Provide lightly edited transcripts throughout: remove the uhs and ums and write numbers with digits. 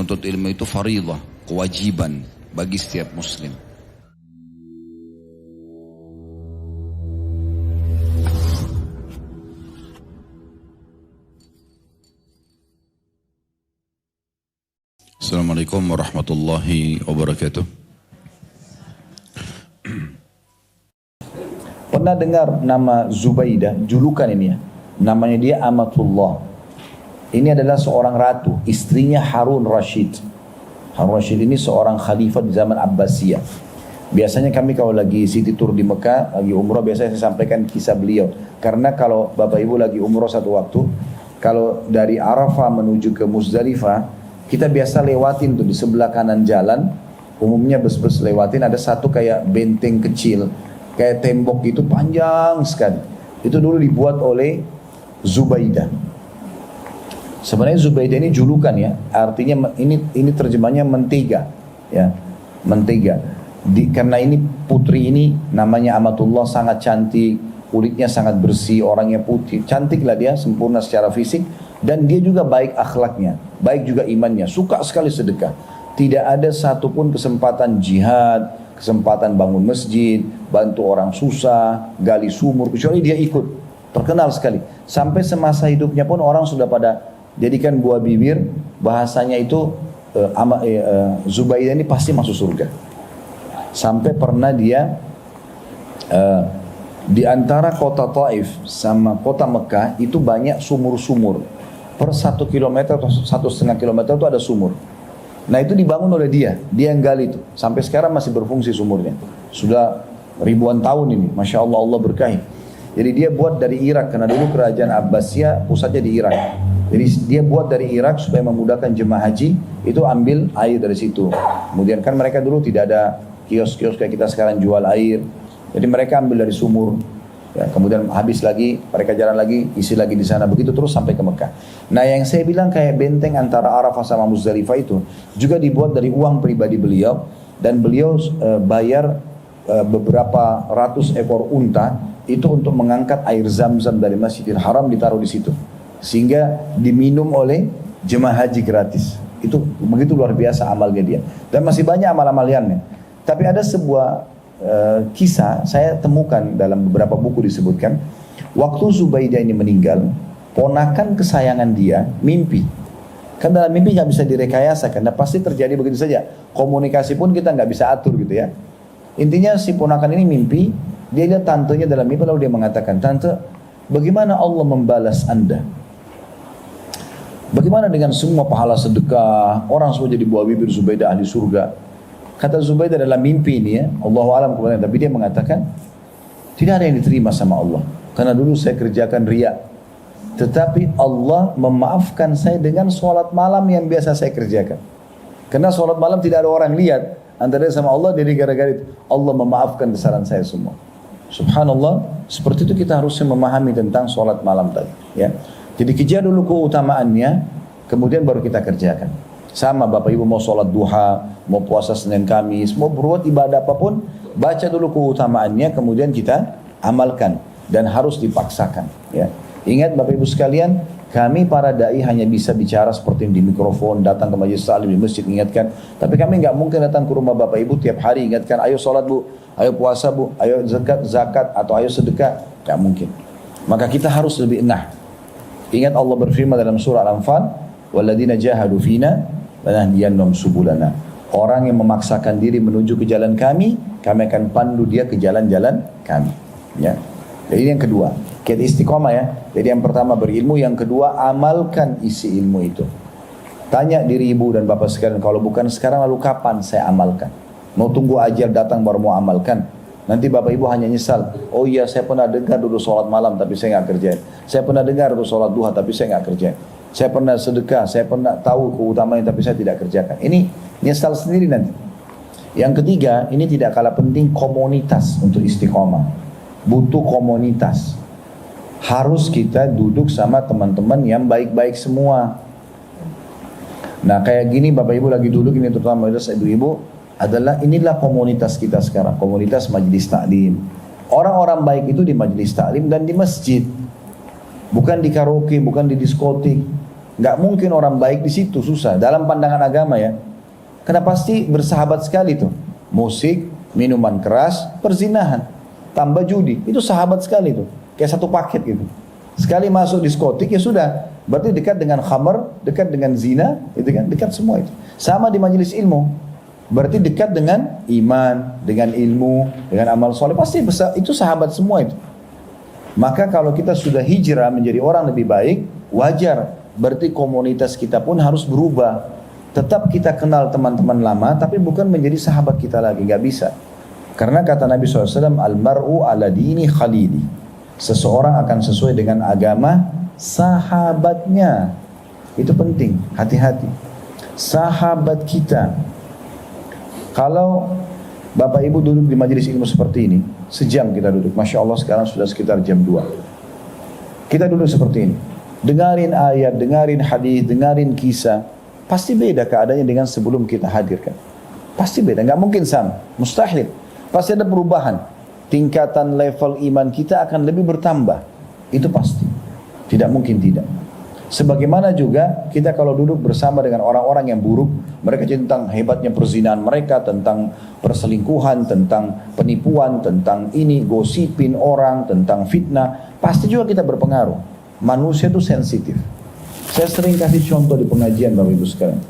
Menuntut ilmu itu faridah, kewajiban bagi setiap muslim. Assalamualaikum warahmatullahi wabarakatuh. Pernah dengar nama Zubaidah, julukan ini ya. Namanya dia Amatullah. Ini adalah seorang ratu, istrinya Harun Rashid. Harun Rashid ini seorang khalifah di zaman Abbasiyah. Biasanya kami kalau lagi city tour di Mekah, lagi umrah, biasanya saya sampaikan kisah beliau. Karena kalau Bapak Ibu lagi umrah satu waktu, kalau dari Arafah menuju ke Muzdalifah, kita biasa lewatin tuh di sebelah kanan jalan, umumnya bus-bus lewatin ada satu kayak benteng kecil, kayak tembok itu panjang sekali. Itu dulu dibuat oleh Zubaidah. Sebenarnya Zubaidah ini julukan ya, artinya ini terjemahnya mentega, ya, mentega. Karena ini putri ini namanya Amatullah, sangat cantik, kulitnya sangat bersih, orangnya putih, cantik lah dia, sempurna secara fisik. Dan dia juga baik akhlaknya, baik juga imannya, suka sekali sedekah. Tidak ada satupun kesempatan jihad, kesempatan bangun masjid, bantu orang susah, gali sumur, kecuali dia ikut. Terkenal sekali. Sampai semasa hidupnya pun orang sudah pada jadikan buah bibir, bahasanya itu Zubaidah ini pasti masuk surga. Sampai pernah dia di antara kota Taif sama kota Mekah itu banyak sumur-sumur. Per 1 kilometer atau 1,5 kilometer itu ada sumur. Nah itu dibangun oleh dia yang gali itu. Sampai sekarang masih berfungsi sumurnya. Sudah ribuan tahun ini, Masya Allah, Allah berkahi. Jadi dia buat dari Irak, karena dulu kerajaan Abbasiyah pusatnya di Irak. Jadi dia buat dari Irak supaya memudahkan jemaah haji, itu ambil air dari situ. Kemudian kan mereka dulu tidak ada kios-kios kayak kita sekarang jual air. Jadi mereka ambil dari sumur. Ya, kemudian habis lagi, mereka jalan lagi, isi lagi di sana, begitu terus sampai ke Mekah. Nah yang saya bilang kayak benteng antara Arafah sama Muzdalifah itu juga dibuat dari uang pribadi beliau, dan beliau bayar beberapa ratus ekor unta itu untuk mengangkat air zam-zam dari Masjidil Haram, ditaruh di situ sehingga diminum oleh jemaah haji gratis. Itu begitu luar biasa amalnya dia, dan masih banyak amal-amal lainnya. Tapi ada sebuah kisah saya temukan dalam beberapa buku disebutkan, waktu Zubaidah ini meninggal, ponakan kesayangan dia mimpi. Kan dalam mimpi nggak bisa direkayasa, karena pasti terjadi begitu saja. Komunikasi pun kita nggak bisa atur gitu ya. Intinya si ponakan ini mimpi, dia lihat tantenya dalam mimpi, lalu dia mengatakan, "Tante, bagaimana Allah membalas Anda? Bagaimana dengan semua pahala sedekah, orang semua jadi buah bibir Zubaidah ahli surga?" Kata Zubaidah dalam mimpi ini ya, Allahu a'lam kemudian, tapi dia mengatakan tidak ada yang diterima sama Allah, karena dulu saya kerjakan riya. Tetapi Allah memaafkan saya dengan sholat malam yang biasa saya kerjakan. Karena sholat malam tidak ada orang lihat antara sama Allah, jadi gara-gara itu Allah memaafkan kesalahan saya semua. Subhanallah, seperti itu kita harusnya memahami tentang sholat malam tadi. Ya, jadi kejar dulu keutamaannya, kemudian baru kita kerjakan. Sama Bapak Ibu mau sholat duha, mau puasa Senin Kamis, mau berbuat ibadah apapun, baca dulu keutamaannya, kemudian kita amalkan, dan harus dipaksakan. Ya. Ingat Bapak Ibu sekalian, kami para da'i hanya bisa bicara seperti di mikrofon, datang ke majelis taklim di masjid, ingatkan. Tapi kami nggak mungkin datang ke rumah Bapak Ibu tiap hari ingatkan, ayo sholat bu, ayo puasa bu, ayo zakat atau ayo sedekah, nggak mungkin. Maka kita harus lebih enah. Ingat Allah berfirman dalam surah Al-Anfal, "Walladzina jahadu fina lanahdiyannahum subulana." Orang yang memaksakan diri menuju ke jalan kami akan pandu dia ke jalan-jalan kami. Ya. Jadi yang kedua, kita istiqomah ya. Jadi yang pertama berilmu, yang kedua amalkan isi ilmu itu. Tanya diri ibu dan bapak sekalian, kalau bukan sekarang lalu kapan saya amalkan? Mau tunggu ajal datang baru mau amalkan? Nanti bapak ibu hanya nyesal. Oh iya, saya pernah dengar dulu sholat malam tapi saya nggak kerjain. Saya pernah dengar dulu sholat duha tapi saya nggak kerjain. Saya pernah sedekah, saya pernah tahu keutamaannya tapi saya tidak kerjakan. Ini nyesal sendiri nanti. Yang ketiga, ini tidak kalah penting, komunitas untuk istiqomah. Butuh komunitas. Harus kita duduk sama teman-teman yang baik-baik semua. Nah kayak gini Bapak Ibu lagi duduk ini, terutama ibu-ibu, adalah inilah komunitas kita sekarang. Komunitas majelis taklim. Orang-orang baik itu di majelis taklim dan di masjid. Bukan di karaoke, bukan di diskotik. Nggak mungkin orang baik di situ, susah. Dalam pandangan agama ya. Karena pasti bersahabat sekali tuh. Musik, minuman keras, perzinahan, tambah judi. Itu sahabat sekali tuh. Kayak satu paket gitu. Sekali masuk diskotik ya sudah. Berarti dekat dengan khamar, dekat dengan zina, itu kan dekat semua itu. Sama di majelis ilmu. Berarti dekat dengan iman, dengan ilmu, dengan amal soleh. Pasti itu sahabat semua itu. Maka kalau kita sudah hijrah menjadi orang lebih baik, wajar. Berarti komunitas kita pun harus berubah. Tetap kita kenal teman-teman lama, tapi bukan menjadi sahabat kita lagi. Gak bisa. Karena kata Nabi SAW, Al-mar'u ala dini khalili. Seseorang akan sesuai dengan agama sahabatnya. Itu penting, hati-hati. Sahabat kita. Kalau Bapak Ibu duduk di majelis ilmu seperti ini, sejam kita duduk. Masya Allah sekarang sudah sekitar jam 2. Kita duduk seperti ini. Dengarin ayat, dengarin hadis, dengarin kisah. Pasti beda keadaannya dengan sebelum kita hadirkan. Pasti beda, nggak mungkin sama. Mustahil. Pasti ada perubahan. Tingkatan level iman kita akan lebih bertambah. Itu pasti. Tidak mungkin tidak. Sebagaimana juga kita kalau duduk bersama dengan orang-orang yang buruk, mereka cerita tentang hebatnya perzinahan mereka, tentang perselingkuhan, tentang penipuan, tentang ini, gosipin orang, tentang fitnah, pasti juga kita berpengaruh. Manusia itu sensitif. Saya sering kasih contoh di pengajian Bapak Ibu sekalian.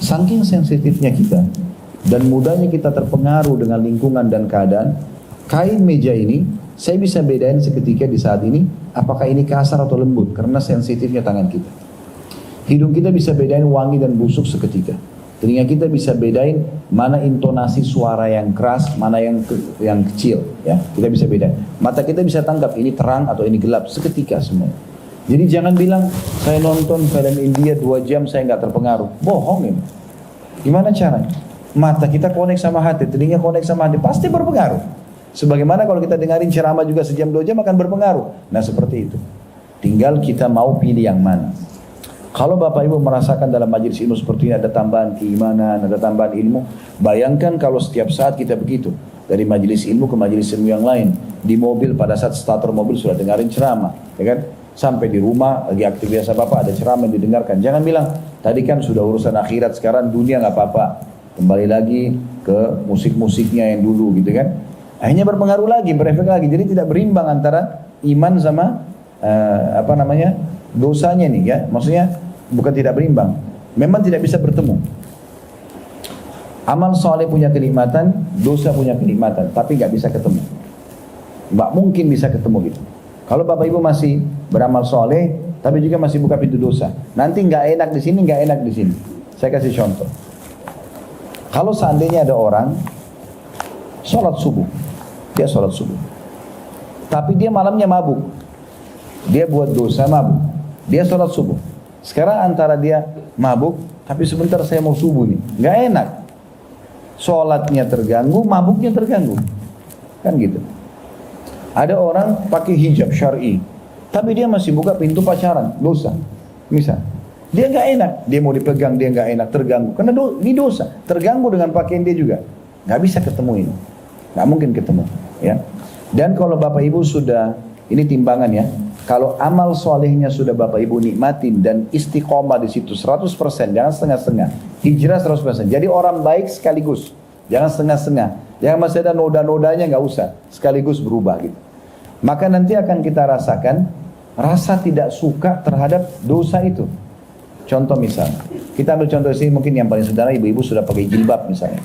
Saking sensitifnya kita dan mudahnya kita terpengaruh dengan lingkungan dan keadaan, kain meja ini saya bisa bedain seketika di saat ini apakah ini kasar atau lembut karena sensitifnya tangan kita. Hidung kita bisa bedain wangi dan busuk seketika. Telinga kita bisa bedain mana intonasi suara yang keras, mana yang kecil, ya. Kita bisa bedain. Mata kita bisa tangkap ini terang atau ini gelap seketika semua. Jadi jangan bilang saya nonton film India 2 jam saya nggak terpengaruh. Bohong ini. Gimana caranya? Mata kita connect sama hati, telinga connect sama hati, pasti berpengaruh. Sebagaimana kalau kita dengarin ceramah juga sejam 2 jam akan berpengaruh. Nah seperti itu. Tinggal kita mau pilih yang mana. Kalau Bapak Ibu merasakan dalam majelis ilmu seperti ini ada tambahan keimanan, ada tambahan ilmu, bayangkan kalau setiap saat kita begitu. Dari majelis ilmu ke majelis ilmu yang lain. Di mobil pada saat starter mobil sudah dengarin ceramah, ya kan? Sampai di rumah lagi aktivitas apa ada ceramah yang didengarkan. Jangan bilang tadi kan sudah urusan akhirat, sekarang dunia nggak apa-apa. Kembali lagi ke musik-musiknya yang dulu gitu kan. Akhirnya berpengaruh lagi, berefek lagi. Jadi tidak berimbang antara iman sama dosanya nih ya. Maksudnya bukan tidak berimbang. Memang tidak bisa bertemu. Amal soleh punya kenikmatan, dosa punya kenikmatan, tapi nggak bisa ketemu. Nggak mungkin bisa ketemu gitu. Kalau Bapak Ibu masih beramal soleh, tapi juga masih buka pintu dosa, nanti nggak enak di sini, nggak enak di sini. Saya kasih contoh. Kalau seandainya ada orang sholat subuh, dia sholat subuh, tapi dia malamnya mabuk, dia buat dosa mabuk, dia sholat subuh. Sekarang antara dia mabuk, tapi sebentar saya mau subuh nih, nggak enak. Sholatnya terganggu, mabuknya terganggu, kan gitu. Ada orang pakai hijab syar'i, tapi dia masih buka pintu pacaran, dosa. Misal, dia nggak enak, dia mau dipegang, dia nggak enak, terganggu. Karena ini dosa, terganggu dengan pakaian dia juga. Nggak bisa ketemu ini, nggak mungkin ketemu. Ya. Dan kalau Bapak Ibu sudah, ini timbangan ya, kalau amal solehnya sudah Bapak Ibu nikmatin dan istiqomah di situ 100%, jangan setengah-setengah. Hijrah 100%. Jadi orang baik sekaligus, jangan setengah-setengah. Jangan masih ada noda-nodanya, nggak usah, sekaligus berubah gitu. Maka nanti akan kita rasakan rasa tidak suka terhadap dosa itu. Contoh misalnya, kita ambil contoh sini mungkin yang paling sederhana, ibu-ibu sudah pakai jilbab misalnya.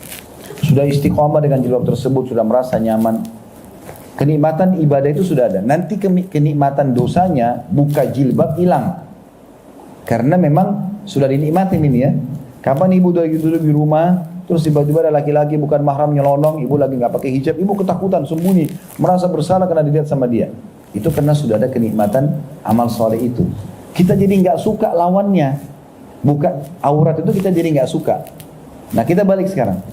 Sudah istiqomah dengan jilbab tersebut, sudah merasa nyaman. Kenikmatan ibadah itu sudah ada. Nanti kenikmatan dosanya, buka jilbab hilang. Karena memang sudah dinikmatin ini ya. Kapan ibu duduk di rumah, terus tiba-tiba ada laki-laki bukan mahram nyelonong, ibu lagi nggak pakai hijab, ibu ketakutan, sembunyi, merasa bersalah karena dilihat sama dia. Itu karena sudah ada kenikmatan amal soleh itu. Kita jadi nggak suka lawannya, buka aurat itu kita jadi nggak suka. Nah kita balik sekarang.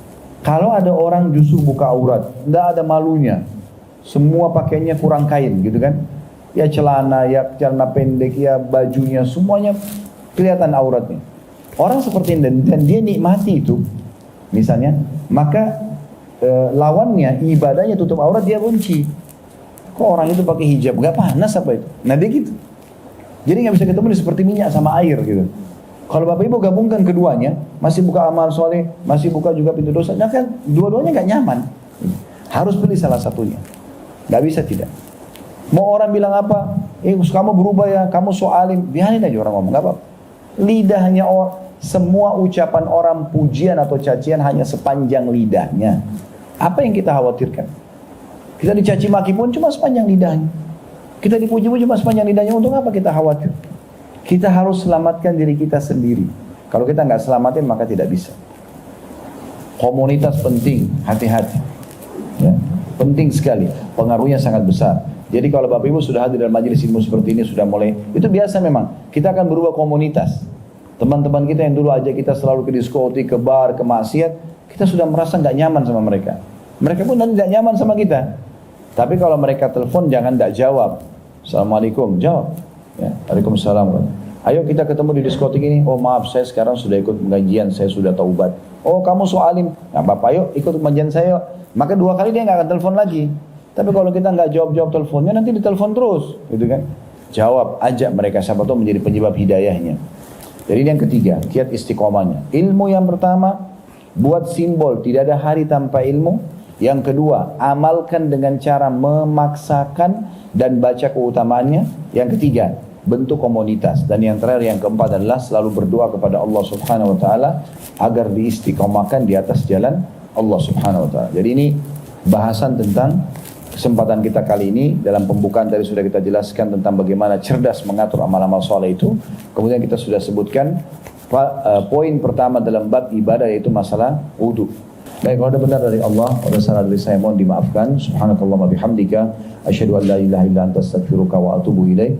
Kalau ada orang justru buka aurat, nggak ada malunya, semua pakainya kurang kain gitu kan? Ya celana pendek, ya bajunya, semuanya kelihatan auratnya. Orang seperti ini dan dia nikmati itu. Misalnya, maka lawannya ibadahnya tutup aurat dia benci. Kok orang itu pakai hijab, gak panas apa itu? Nah dia gitu. Jadi nggak bisa ketemu seperti minyak sama air gitu. Kalau Bapak Ibu gabungkan keduanya, masih buka amal soleh, masih buka juga pintu dosa, nah kan dua-duanya nggak nyaman. Harus pilih salah satunya. Nggak bisa tidak. Mau orang bilang apa? Kamu berubah ya, kamu so alim. Biarin aja orang ngomong, nggak apa-apa. Lidahnya semua ucapan orang pujian atau cacian hanya sepanjang lidahnya. Apa yang kita khawatirkan? Kita dicaci maki pun cuma sepanjang lidahnya. Kita dipuji-puji cuma sepanjang lidahnya. Untuk apa kita khawatir? Kita harus selamatkan diri kita sendiri. Kalau kita nggak selamatin maka tidak bisa. Komunitas penting, hati-hati. Ya, penting sekali. Pengaruhnya sangat besar. Jadi kalau Bapak Ibu sudah hadir dalam majelis ilmu seperti ini, sudah mulai, itu biasa memang. Kita akan berubah komunitas. Teman-teman kita yang dulu ajak kita selalu ke diskotik, ke bar, ke maksiat, kita sudah merasa nggak nyaman sama mereka. Mereka pun nanti tidak nyaman sama kita. Tapi kalau mereka telepon jangan tidak jawab. Assalamualaikum, jawab. Ya, Waalaikumsalam. Ayo kita ketemu di diskotik ini. Oh maaf, saya sekarang sudah ikut pengajian, saya sudah taubat. Oh kamu so alim, nggak apa-apa, yuk ikut pengajian saya. Maka 2 kali dia nggak akan telepon lagi. Tapi kalau kita nggak jawab teleponnya, nanti ditelepon terus, gitu kan? Jawab, ajak mereka, siapa tahu menjadi penyebab hidayahnya. Jadi ini yang ketiga, kiat istiqomahnya. Ilmu yang pertama, buat simbol, tidak ada hari tanpa ilmu. Yang kedua, amalkan dengan cara memaksakan dan baca keutamaannya. Yang ketiga, bentuk komunitas. Dan yang terakhir, yang keempat adalah selalu berdoa kepada Allah Subhanahu Wa Taala agar diistiqomahkan di atas jalan Allah Subhanahu Wa Taala. Jadi ini bahasan tentang kesempatan kita kali ini. Dalam pembukaan tadi sudah kita jelaskan tentang bagaimana cerdas mengatur amal-amal soleh itu. Kemudian kita sudah sebutkan poin pertama dalam bab ibadah, yaitu masalah wudu. Baik, kalau ada benar dari Allah, ada salah dari saya, mohon dimaafkan. Subhanakallahumma bihamdika, asyhadu an la ilaha illa anta astaghfiruka wa atubu ilaik.